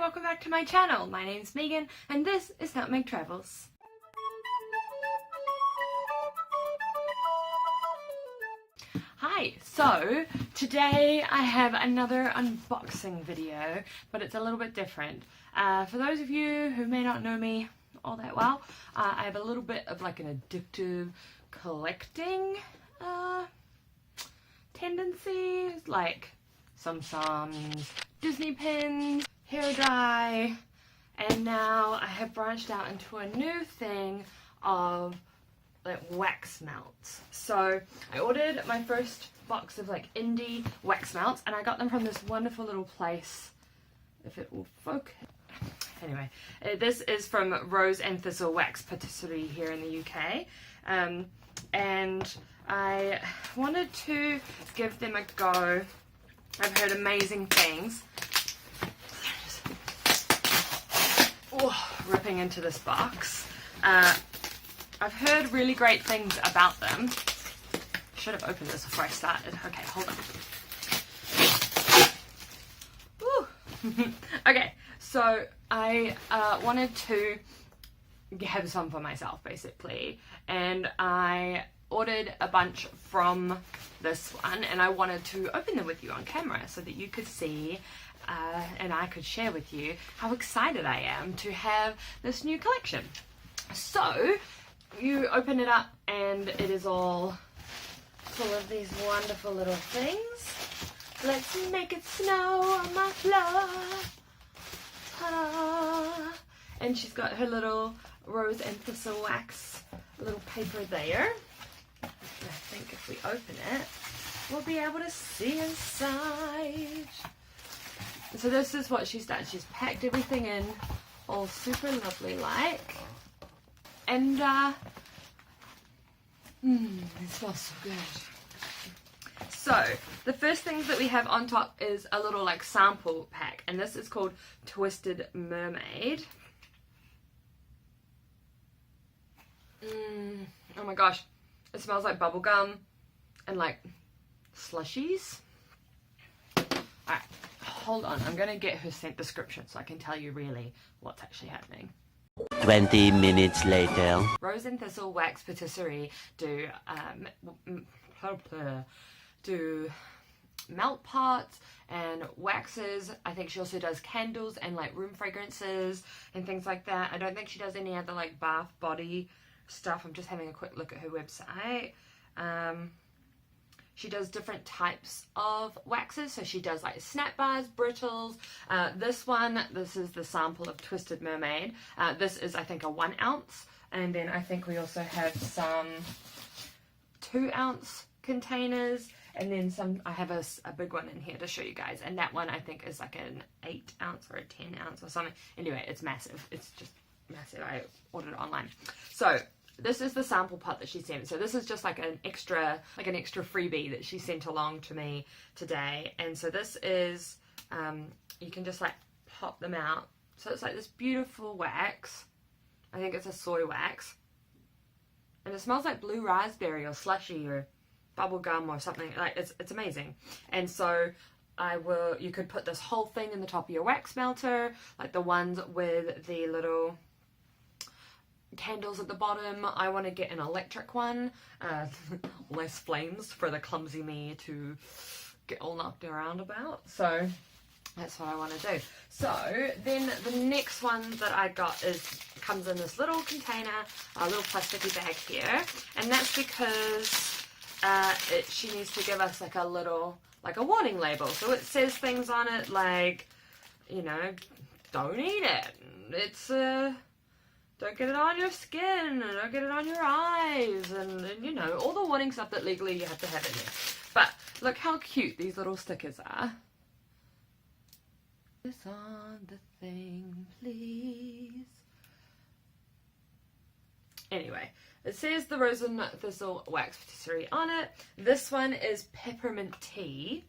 welcome back to my channel. My name's Megan and this is Nutmeg Travels. Hi, so today I have another unboxing video, but it's a little bit different. For those of you who may not know me all that well, I have a little bit of like an addictive collecting tendencies, like Tsum-tsums, Disney pins, hair dye, and now I have branched out into a new thing of like wax melts. So I ordered my first box of like indie wax melts and I got them from this wonderful little place, if it will focus. Anyway, this is from Rose and Thistle Wax Patisserie here in the UK, and I wanted to give them a go. I've heard amazing things. Ripping into this box. I've heard really great things about them. Should have opened this before I started. Okay, hold on. Okay, so I wanted to have some for myself basically, and I ordered a bunch from this one and I wanted to open them with you on camera so that you could see and I could share with you how excited I am to have this new collection. So you open it up and it is all full of these wonderful little things. Let's make it snow on my floor. Ta-da! And she's got her little Rose and Thistle wax little paper there. I think if we open it, we'll be able to see inside. So this is what she's done. She's packed everything in all super lovely like. And it smells so good. So the first things that we have on top is a little like sample pack, and this is called Twisted Mermaid. Oh my gosh, it smells like bubblegum and like slushies. Alright, hold on, I'm gonna get her scent description so I can tell you really what's actually happening. 20 minutes later. Rose and Thistle Wax Patisserie do melt pots and waxes. I think she also does candles and like room fragrances and things like that. I don't think she does any other like bath body stuff. I'm just having a quick look at her website. She does different types of waxes, so she does like snap bars, brittles. This is the sample of Twisted Mermaid. This is I think a 1 ounce, and then I think we also have some 2 ounce containers, and then some. I have a big one in here to show you guys, and that one I think is like an 8 ounce or a 10 ounce or something. Anyway, it's massive. It's just massive. I ordered it online. So this is the sample pot that she sent. So this is just like an extra freebie that she sent along to me today. And so this is, you can just like pop them out. So it's like this beautiful wax. I think it's a soy wax. And it smells like blue raspberry or slushy or bubble gum or something. Like it's amazing. And so you could put this whole thing in the top of your wax melter, like the ones with the little candles at the bottom. I want to get an electric one, less flames for the clumsy me to get all knocked around about. So that's what I want to do. So then the next one that I got comes in this little container, a little plasticky bag here, and that's because she needs to give us like a warning label. So it says things on it like, you know, don't eat it. It's don't get it on your skin, and don't get it on your eyes, and you know, all the warning stuff that legally you have to have in there. But look how cute these little stickers are. This on the thing, please. Anyway, it says the Rose and Thistle Wax Patisserie on it. This one is peppermint tea.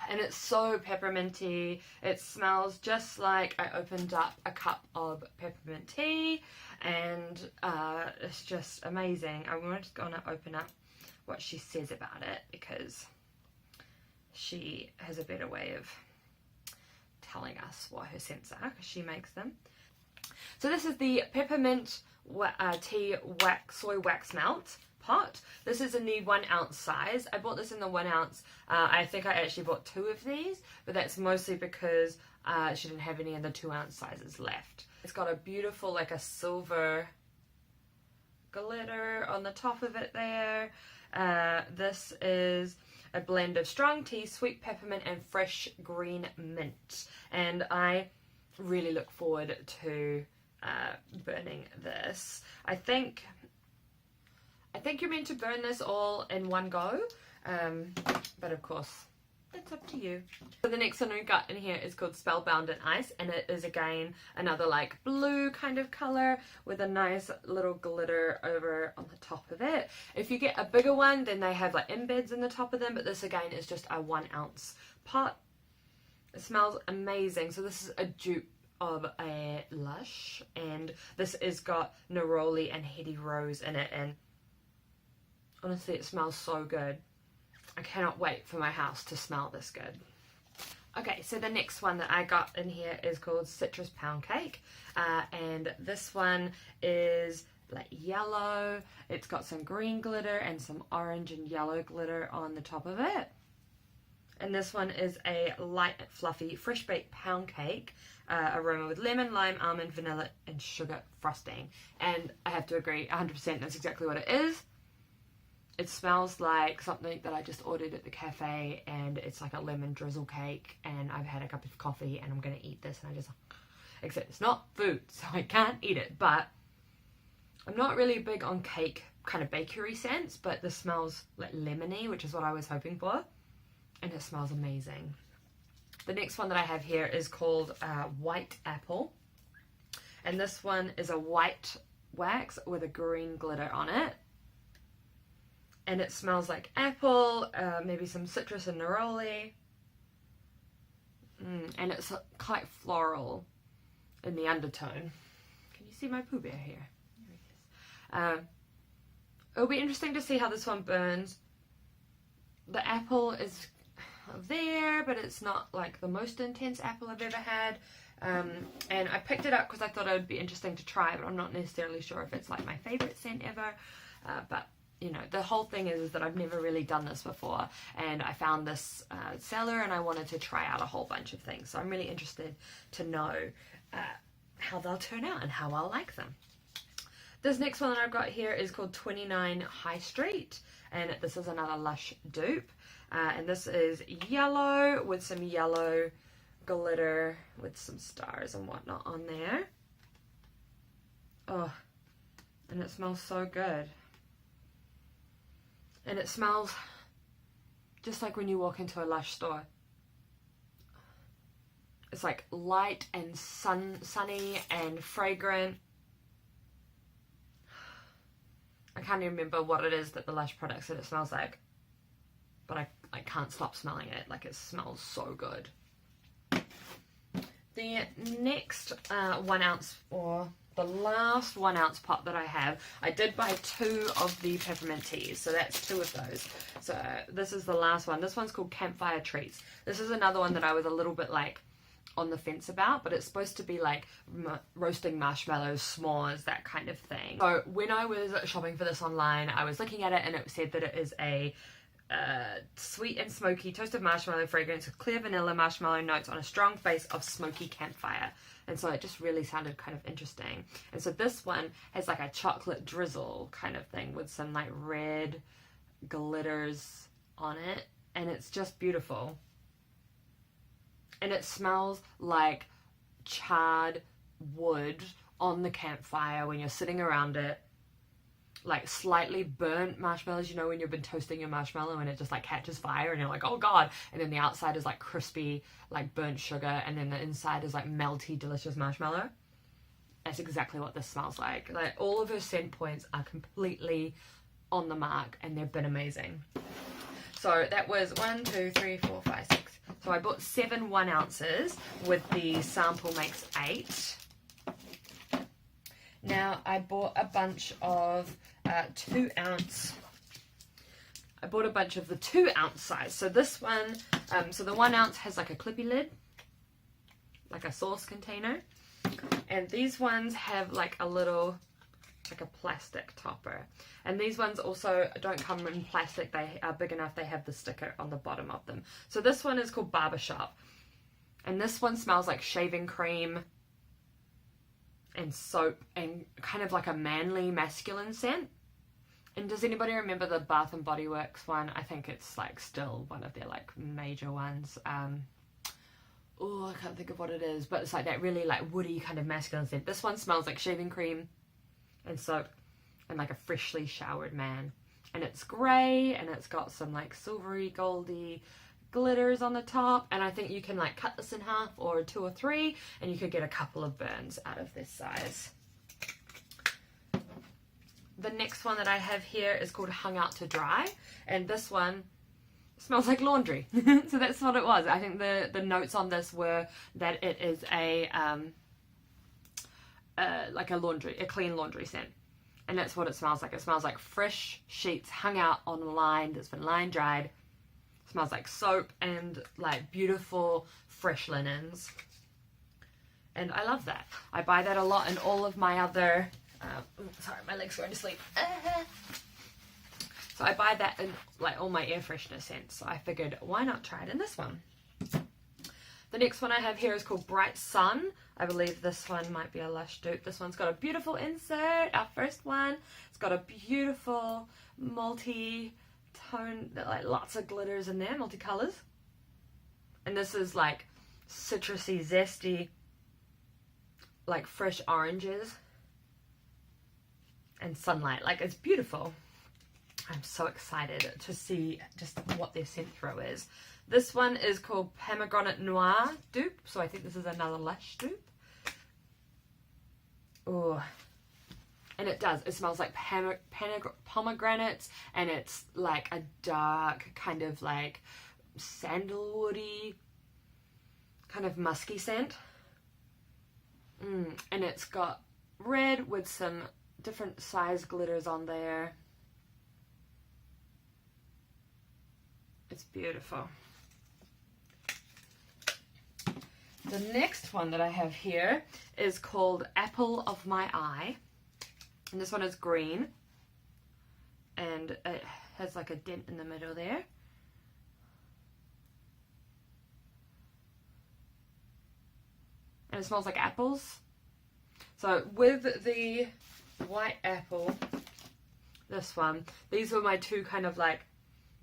And it's so pepperminty. It smells just like I opened up a cup of peppermint tea, and it's just amazing. I'm just gonna open up what she says about it because she has a better way of telling us what her scents are because she makes them. So this is the peppermint tea soy wax melt pot. This is in the 1 ounce size. I bought this in the 1 ounce. I think I actually bought 2 of these, but that's mostly because she didn't have any in the 2 ounce sizes left. It's got a beautiful, like a silver glitter on the top of it there. This is a blend of strong tea, sweet peppermint, and fresh green mint. And I really look forward to burning this. I think you're meant to burn this all in one go, but of course it's up to you. So the next one we got in here is called Spellbound in Ice, and it is again another like blue kind of color with a nice little glitter over on the top of it. If you get a bigger one, then they have like embeds in the top of them, but this again is just a 1 ounce pot. It smells amazing. So this is a dupe of a Lush, and this has got neroli and heady rose in it, and honestly it smells so good. I cannot wait for my house to smell this good. Okay, so the next one that I got in here is called Citrus Pound Cake, and this one is like yellow. It's got some green glitter and some orange and yellow glitter on the top of it. And this one is a light, fluffy, fresh baked pound cake, aroma with lemon, lime, almond, vanilla, and sugar frosting. And I have to agree, 100% that's exactly what it is. It smells like something that I just ordered at the cafe, and it's like a lemon drizzle cake, and I've had a cup of coffee and I'm going to eat this, and except it's not food, so I can't eat it. But I'm not really big on cake kind of bakery scents, but this smells like lemony, which is what I was hoping for, and it smells amazing. The next one that I have here is called White Apple, and this one is a white wax with a green glitter on it. And it smells like apple, maybe some citrus and neroli. And it's quite floral in the undertone. Can you see my Pooh Bear here? There he is. It'll be interesting to see how this one burns. The apple is there, but it's not like the most intense apple I've ever had. And I picked it up because I thought it would be interesting to try, but I'm not necessarily sure if it's like my favourite scent ever. But you know, the whole thing is that I've never really done this before, and I found this seller and I wanted to try out a whole bunch of things. So I'm really interested to know how they'll turn out and how I'll like them. This next one that I've got here is called 29 High Street, and this is another Lush dupe. And this is yellow with some yellow glitter with some stars and whatnot on there. Oh, and it smells so good. And it smells just like when you walk into a Lush store. It's like light and sunny and fragrant. I can't even remember what it is that the Lush products that it smells like, but I can't stop smelling it. Like, it smells so good. The next 1 ounce, or the last 1 ounce pot that I have, I did buy 2 of the peppermint teas, so that's 2 of those. So this is the last one. This one's called Campfire Treats. This is another one that I was a little bit like on the fence about, but it's supposed to be like roasting marshmallows, s'mores, that kind of thing. So when I was shopping for this online, I was looking at it and it said that it is a sweet and smoky toasted marshmallow fragrance with clear vanilla marshmallow notes on a strong base of smoky campfire. And so it just really sounded kind of interesting. And so this one has like a chocolate drizzle kind of thing with some like red glitters on it, and it's just beautiful. And it smells like charred wood on the campfire when you're sitting around it. Like slightly burnt marshmallows, you know, when you've been toasting your marshmallow and it just like catches fire and you're like, oh god, and then the outside is like crispy, like burnt sugar, and then the inside is like melty, delicious marshmallow. That's exactly what this smells like. Like, all of her scent points are completely on the mark, and they've been amazing. So that was 1, 2, 3, 4, 5, 6. So I bought 7 1 ounces with the sample makes 8. Now I bought a bunch of 2 ounce. I bought a bunch of the 2 ounce size. So this one, so the 1 ounce has like a clippy lid, like a sauce container. And these ones have like a little, like a plastic topper. And these ones also don't come in plastic. They are big enough. They have the sticker on the bottom of them. So this one is called Barbershop. And this one smells like shaving cream and soap and kind of like a manly, masculine scent. And does anybody remember the Bath and Body Works one? I think it's like still one of their like major ones. Oh, I can't think of what it is, but it's like that really like woody kind of masculine scent. This one smells like shaving cream and soap and like a freshly showered man. And it's grey and it's got some like silvery, goldy glitters on the top. And I think you can like cut this in half or 2 or 3 and you could get a couple of burns out of this size. The next one that I have here is called Hung Out to Dry, and this one smells like laundry. So that's what it was. I think the notes on this were that it is a like a clean laundry scent, and that's what it smells like. It smells like fresh sheets hung out on a line that's been line dried. It smells like soap and like beautiful fresh linens, and I love that. I buy that a lot in all of my other sorry, my leg's going to sleep. So I buy that in like all my air freshener scents. So I figured, why not try it in this one? The next one I have here is called Bright Sun. I believe this one might be a Lush dupe. This one's got a beautiful insert, our first one. It's got a beautiful multi-tone, like lots of glitters in there, multicolours. And this is like citrusy, zesty, like fresh oranges and sunlight. Like, it's beautiful. I'm so excited to see just what their scent throw is. This one is called Pomegranate Noir dupe, so I think this is another Lush dupe. Oh, and it does. It smells like pomegranates, and it's like a dark kind of like sandalwoody, kind of musky scent. And it's got red with some different size glitters on there. It's beautiful. The next one that I have here is called Apple of My Eye. And this one is green. And it has like a dent in the middle there. And it smells like apples. So with the white apple, this one, these were my two kind of like,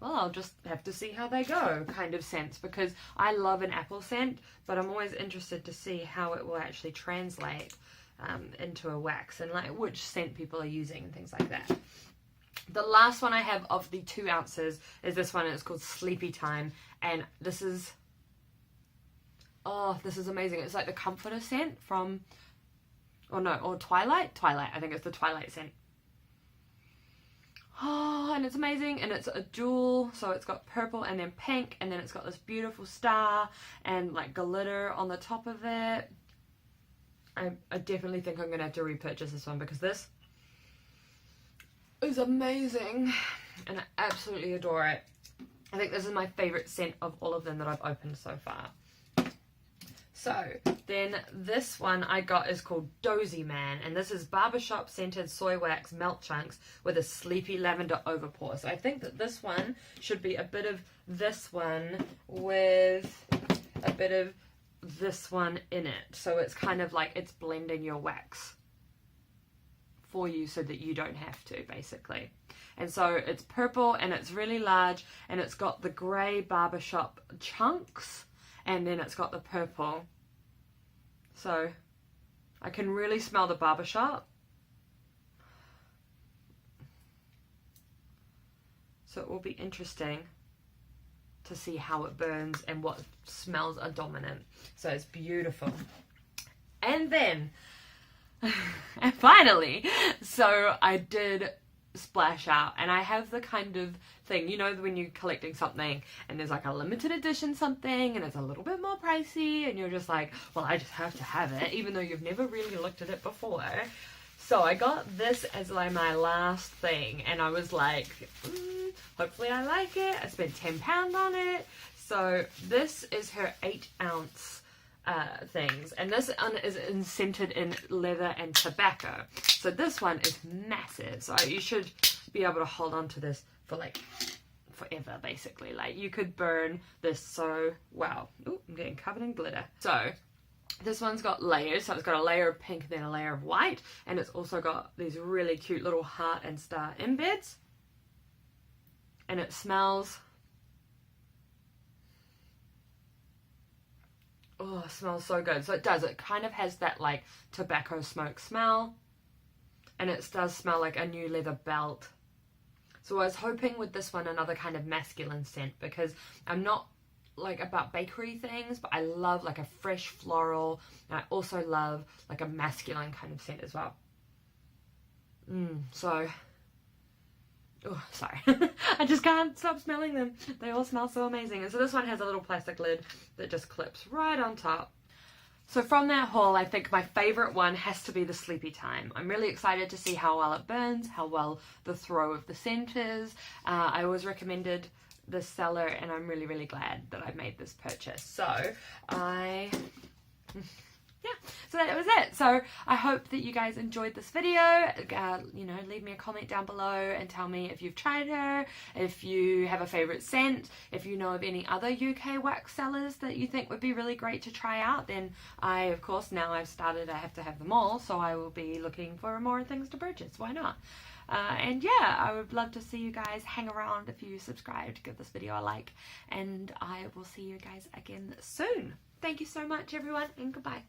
well, I'll just have to see how they go kind of scents, because I love an apple scent, but I'm always interested to see how it will actually translate into a wax and like which scent people are using and things like that. The last one I have of the 2 ounces is this one, and it's called Sleepy Time, and this is, oh, this is amazing. It's like the comforter scent from, or Twilight, I think it's the Twilight scent. Oh, and it's amazing, and it's a dual, so it's got purple and then pink, and then it's got this beautiful star and like glitter on the top of it. I definitely think I'm gonna have to repurchase this one, because this is amazing and I absolutely adore it. I think this is my favorite scent of all of them that I've opened so far. So then this one I got is called Dozy Man, and this is Barbershop scented soy wax melt chunks with a sleepy lavender overpour. So I think that this one should be a bit of this one with a bit of this one in it. So it's kind of like it's blending your wax for you so that you don't have to, basically. And so it's purple and it's really large, and it's got the grey Barbershop chunks, and then it's got the purple. So I can really smell the Barbershop. So it will be interesting to see how it burns and what smells are dominant. So it's beautiful. And then, and finally, so I did splash out, and I have the kind of thing, you know, when you're collecting something and there's like a limited edition something and it's a little bit more pricey and you're just like, well, I just have to have it, even though you've never really looked at it before. So I got this as like my last thing, and I was like, hopefully I like it. I spent £10 on it. So this is her 8 ounce things, and this one is scented in leather and tobacco. So this one is massive, so you should be able to hold on to this for like forever, basically. Like, you could burn this so well. Ooh, I'm getting covered in glitter. So this one's got layers, so it's got a layer of pink and then a layer of white, and it's also got these really cute little heart and star embeds, and it smells, oh, it smells so good. So it does, it kind of has that like tobacco smoke smell, and it does smell like a new leather belt. So I was hoping with this one another kind of masculine scent, because I'm not like about bakery things, but I love like a fresh floral, and I also love like a masculine kind of scent as well. So, oh, sorry. I just can't stop smelling them. They all smell so amazing. And so this one has a little plastic lid that just clips right on top. So from that haul, I think my favourite one has to be the Sleepy Time. I'm really excited to see how well it burns, how well the throw of the scent is. I always recommended this seller, and I'm really, really glad that I made this purchase. So so that was it. So I hope that you guys enjoyed this video. You know, leave me a comment down below and tell me if you've tried her, if you have a favourite scent, if you know of any other UK wax sellers that you think would be really great to try out. Then I, of course, now I've started, I have to have them all, so I will be looking for more things to purchase. Why not? And yeah, I would love to see you guys hang around. If you subscribed, give this video a like, and I will see you guys again soon. Thank you so much, everyone, and goodbye.